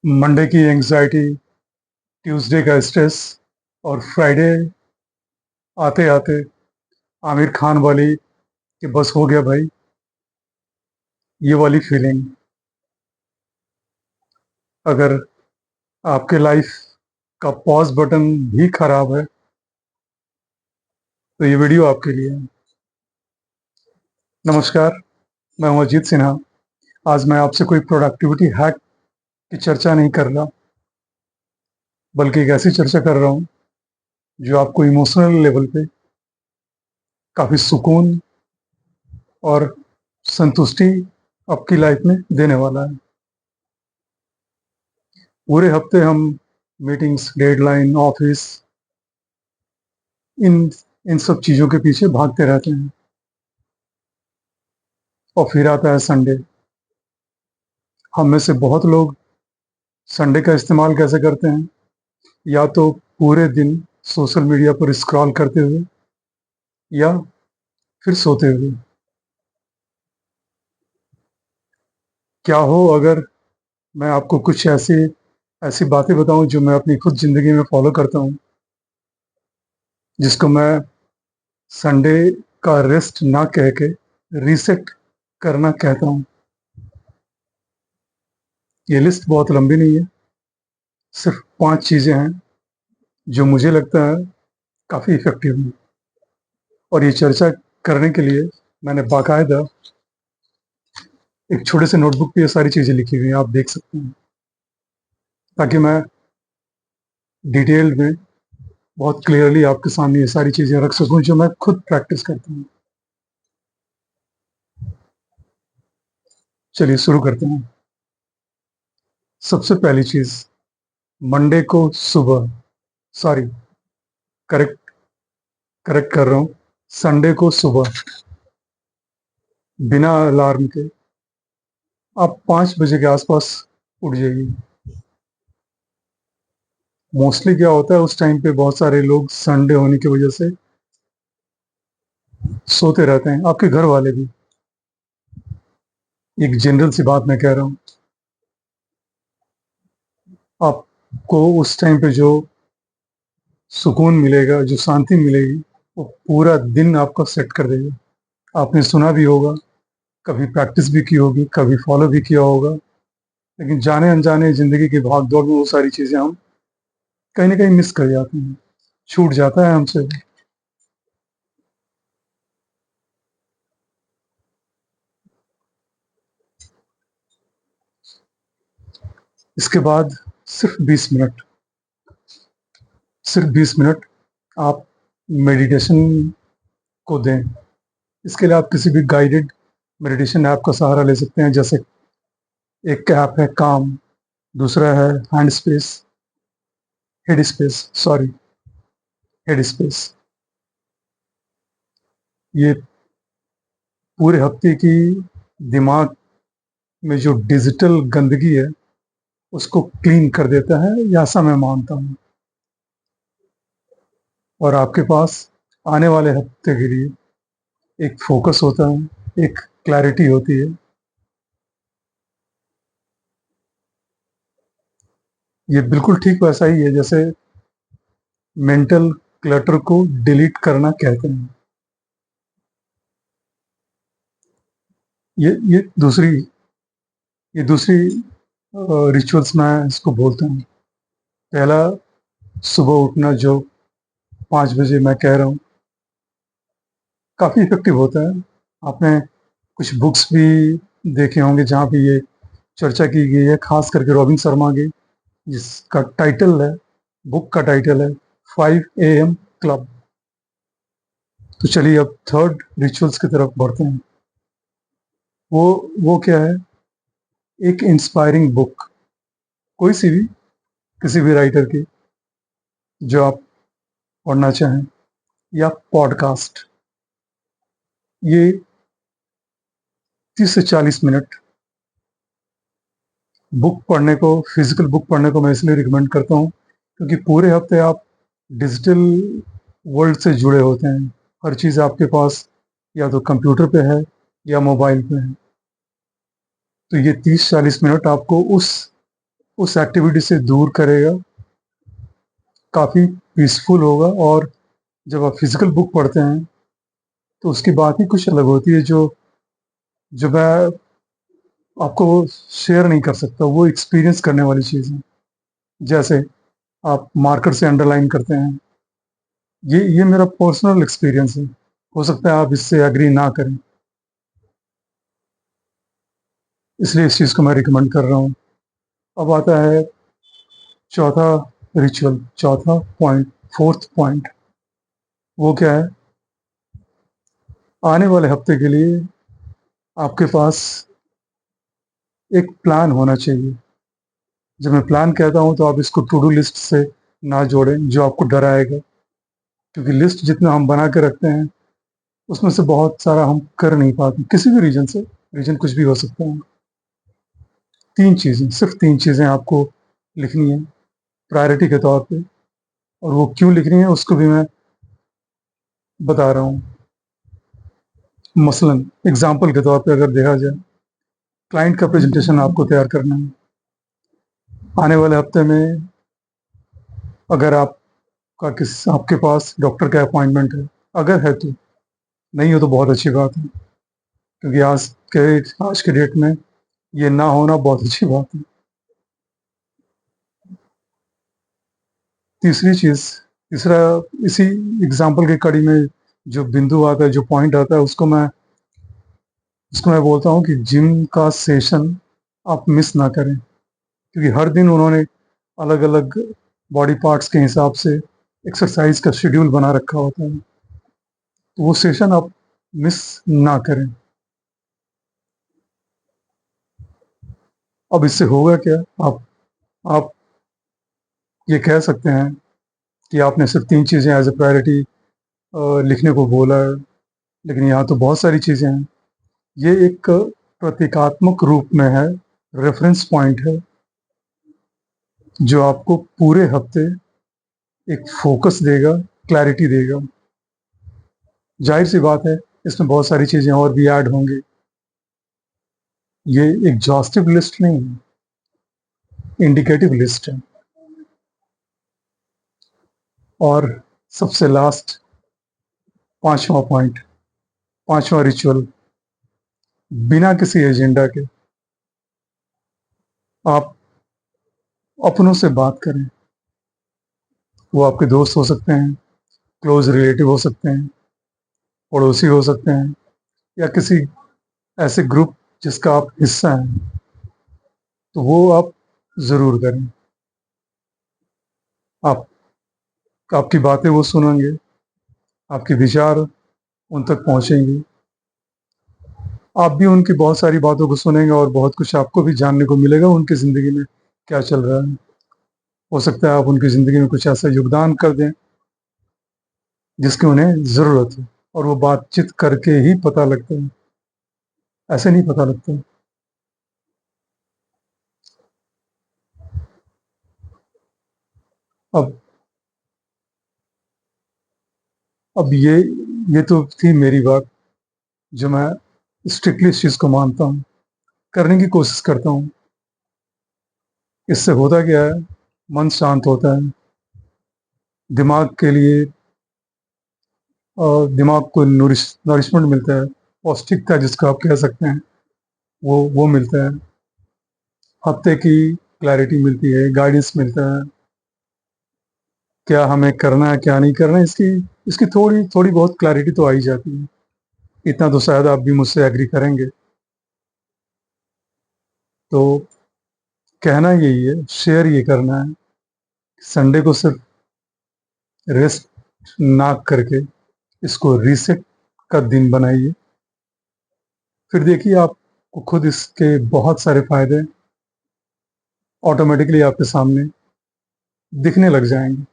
Monday की anxiety, Tuesday का stress और फ्राइडे आते आते आमिर खान वाली कि बस हो गया भाई, ये वाली फीलिंग। अगर आपके लाइफ का पॉज बटन भी खराब है तो ये वीडियो आपके लिए है। नमस्कार, मैं हूं अजीत सिन्हा। आज मैं आपसे कोई प्रोडक्टिविटी हैक की चर्चा नहीं कर रहा, बल्कि एक ऐसी चर्चा कर रहा हूं जो आपको इमोशनल लेवल पे काफ़ी सुकून और संतुष्टि आपकी लाइफ में देने वाला है। पूरे हफ्ते हम मीटिंग्स, डेडलाइन, ऑफिस, इन इन सब चीज़ों के पीछे भागते रहते हैं और फिर आता है संडे। हम में से बहुत लोग संडे का इस्तेमाल कैसे करते हैं? या तो पूरे दिन सोशल मीडिया पर स्क्रॉल करते हुए या फिर सोते हुए। क्या हो अगर मैं आपको कुछ ऐसी ऐसी बातें बताऊं जो मैं अपनी खुद ज़िंदगी में फॉलो करता हूं, जिसको मैं संडे का रेस्ट ना कह के रीसेट करना कहता हूं। ये लिस्ट बहुत लंबी नहीं है, सिर्फ 5 चीज़ें हैं जो मुझे लगता है काफ़ी इफ़ेक्टिव हैं। और ये चर्चा करने के लिए मैंने बाकायदा एक छोटे से नोटबुक पे ये सारी चीज़ें लिखी हुई हैं, आप देख सकते हैं, ताकि मैं डिटेल में बहुत क्लियरली आपके सामने ये सारी चीज़ें रख सकूं जो मैं खुद प्रैक्टिस करता हूँ। चलिए शुरू करते हैं। सबसे पहली चीज़, मंडे को सुबह, सॉरी, करेक्ट करेक्ट कर रहा हूँ, संडे को सुबह बिना अलार्म के आप 5 बजे के आसपास उठ जाइए। मोस्टली क्या होता है, उस टाइम पे बहुत सारे लोग संडे होने की वजह से सोते रहते हैं, आपके घर वाले भी। एक जनरल सी बात मैं कह रहा हूँ, आपको उस टाइम पे जो सुकून मिलेगा, जो शांति मिलेगी, वो पूरा दिन आपका सेट कर देगा। आपने सुना भी होगा, कभी प्रैक्टिस भी की होगी, कभी फॉलो भी किया होगा, लेकिन जाने अनजाने ज़िंदगी की भाग दौड़ में वो सारी चीज़ें हम कहीं ना कहीं मिस कर जाते हैं, छूट जाता है हमसे। इसके बाद सिर्फ 20 मिनट, सिर्फ 20 मिनट आप मेडिटेशन को दें। इसके लिए आप किसी भी गाइडेड मेडिटेशन ऐप का सहारा ले सकते हैं। जैसे एक ऐप है काम, दूसरा है hand space, head space, sorry, head space. ये पूरे हफ्ते की दिमाग में जो डिजिटल गंदगी है उसको क्लीन कर देता है, ये ऐसा मैं मानता हूँ। और आपके पास आने वाले हफ्ते के लिए एक फोकस होता है, एक क्लैरिटी होती है। ये बिल्कुल ठीक वैसा ही है जैसे मेंटल क्लटर को डिलीट करना कहते हैं। ये दूसरी रिचुअल्स मैं इसको बोलता हूँ। पहला, सुबह उठना, जो 5 बजे मैं कह रहा हूँ, काफ़ी इफेक्टिव होता है। आपने कुछ बुक्स भी देखे होंगे जहाँ पे ये चर्चा की गई है, खास करके रॉबिन शर्मा की, जिसका टाइटल है, बुक का टाइटल है 5 AM क्लब। तो चलिए अब थर्ड रिचुअल्स की तरफ बढ़ते हैं। वो क्या है? एक इंस्पायरिंग बुक, कोई सी भी, किसी भी राइटर की, जो आप पढ़ना चाहें, या पॉडकास्ट। ये 30 से 40 मिनट बुक पढ़ने को, फिजिकल बुक पढ़ने को मैं इसलिए रिकमेंड करता हूँ क्योंकि पूरे हफ्ते आप डिजिटल वर्ल्ड से जुड़े होते हैं। हर चीज़ आपके पास या तो कंप्यूटर पे है या मोबाइल पे है। तो ये 30-40 मिनट आपको उस एक्टिविटी से दूर करेगा, काफ़ी पीसफुल होगा। और जब आप फिजिकल बुक पढ़ते हैं तो उसकी बात ही कुछ अलग होती है, जो जो मैं आपको शेयर नहीं कर सकता। वो एक्सपीरियंस करने वाली चीज़ है। जैसे आप मार्कर से अंडरलाइन करते हैं, ये मेरा पर्सनल एक्सपीरियंस है। हो सकता है आप इससे एग्री ना करें, इसलिए इस चीज़ को मैं रिकमेंड कर रहा हूँ। अब आता है चौथा रिचुअल, चौथा पॉइंट, फोर्थ पॉइंट। वो क्या है? आने वाले हफ्ते के लिए आपके पास एक प्लान होना चाहिए। जब मैं प्लान कहता हूँ तो आप इसको टू डू लिस्ट से ना जोड़ें, जो आपको डराएगा। क्योंकि लिस्ट जितना हम बना के रखते हैं उसमें से बहुत सारा हम कर नहीं पाते, किसी भी रीजन से। रीजन कुछ भी हो सकता है। तीन चीज़ें, सिर्फ तीन चीज़ें आपको लिखनी है प्रायोरिटी के तौर पे। और वो क्यों लिखनी है उसको भी मैं बता रहा हूँ। मसलन एग्जाम्पल के तौर पे अगर देखा जाए, क्लाइंट का प्रेजेंटेशन आपको तैयार करना है आने वाले हफ्ते में। अगर आपके पास डॉक्टर का अपॉइंटमेंट है, अगर है तो, नहीं हो तो बहुत अच्छी बात है। क्योंकि आज के डेट में ये ना होना बहुत अच्छी बात है। तीसरी चीज़, तीसरा, इसी एग्जाम्पल की कड़ी में जो बिंदु आता है, जो पॉइंट आता है, उसको मैं बोलता हूँ कि जिम का सेशन आप मिस ना करें। क्योंकि हर दिन उन्होंने अलग अलग बॉडी पार्ट्स के हिसाब से एक्सरसाइज का शेड्यूल बना रखा होता है, तो वो सेशन आप मिस ना करें। अब इससे होगा क्या? आप ये कह सकते हैं कि आपने सिर्फ तीन चीज़ें एज ए प्रायोरिटी लिखने को बोला है, लेकिन यहाँ तो बहुत सारी चीज़ें हैं। ये एक प्रतीकात्मक रूप में है, रेफरेंस पॉइंट है, जो आपको पूरे हफ्ते एक फोकस देगा, क्लैरिटी देगा। जाहिर सी बात है, इसमें बहुत सारी चीज़ें और भी ऐड होंगी। ये एग्जॉस्टिव लिस्ट नहीं है, इंडिकेटिव लिस्ट है। और सबसे लास्ट, पांचवा पॉइंट, पांचवा रिचुअल, बिना किसी एजेंडा के आप अपनों से बात करें। वो आपके दोस्त हो सकते हैं, क्लोज रिलेटिव हो सकते हैं, पड़ोसी हो सकते हैं, या किसी ऐसे ग्रुप जिसका आप हिस्सा हैं, तो वो आप ज़रूर करें। आप आपकी बातें वो सुनेंगे, आपके विचार उन तक पहुंचेंगे, आप भी उनकी बहुत सारी बातों को सुनेंगे, और बहुत कुछ आपको भी जानने को मिलेगा उनकी ज़िंदगी में क्या चल रहा है। हो सकता है आप उनकी ज़िंदगी में कुछ ऐसा योगदान कर दें जिसकी उन्हें ज़रूरत है, और वो बातचीत करके ही पता लगता है, ऐसे नहीं पता लगता। अब अब ये तो थी मेरी बात, जो मैं स्ट्रिक्टली इस चीज़ को मानता हूँ, करने की कोशिश करता हूँ। इससे होता क्या है? मन शांत होता है, दिमाग के लिए दिमाग को नरिशमेंट मिलता है, पौष्टिकता जिसको आप कह सकते हैं, वो मिलता है। हफ्ते की क्लैरिटी मिलती है, गाइडेंस मिलता है, क्या हमें करना है क्या नहीं करना है, इसकी इसकी थोड़ी थोड़ी बहुत क्लैरिटी तो आ ही जाती है। इतना तो शायद आप भी मुझसे एग्री करेंगे। तो कहना यही है, शेयर ये करना है, संडे को सिर्फ रेस्ट ना करके इसको रीसेट का दिन बनाइए। फिर देखिए आपको खुद इसके बहुत सारे फायदे ऑटोमेटिकली आपके सामने दिखने लग जाएंगे।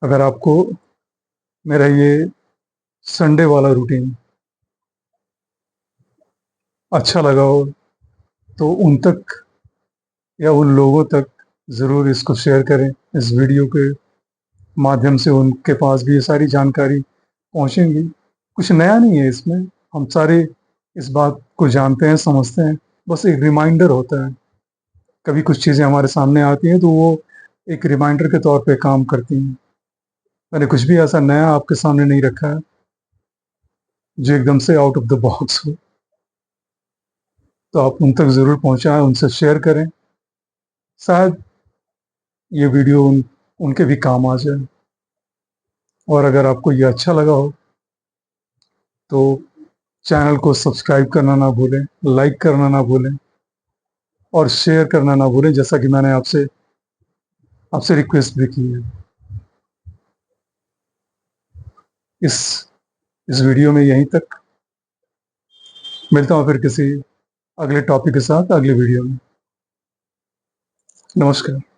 अगर आपको मेरा ये संडे वाला रूटीन अच्छा लगा हो तो उन तक या उन लोगों तक ज़रूर इसको शेयर करें। इस वीडियो के माध्यम से उनके पास भी ये सारी जानकारी पहुंचेंगी। कुछ नया नहीं है इसमें, हम सारे इस बात को जानते हैं, समझते हैं। बस एक रिमाइंडर होता है। कभी कुछ चीज़ें हमारे सामने आती हैं तो वो एक रिमाइंडर के तौर पे काम करती हैं। मैंने कुछ भी ऐसा नया आपके सामने नहीं रखा है जो एकदम से आउट ऑफ द बॉक्स हो। तो आप उन तक ज़रूर पहुँचाएँ, उनसे शेयर करें। शायद ये वीडियो उनके भी काम आ जाए। और अगर आपको ये अच्छा लगा हो तो चैनल को सब्सक्राइब करना ना भूलें, लाइक करना ना भूलें और शेयर करना ना भूलें, जैसा कि मैंने आपसे आपसे रिक्वेस्ट भी की है। इस इस वीडियो में यहीं तक। मिलता हूँ फिर किसी अगले टॉपिक के साथ अगले वीडियो में। नमस्कार।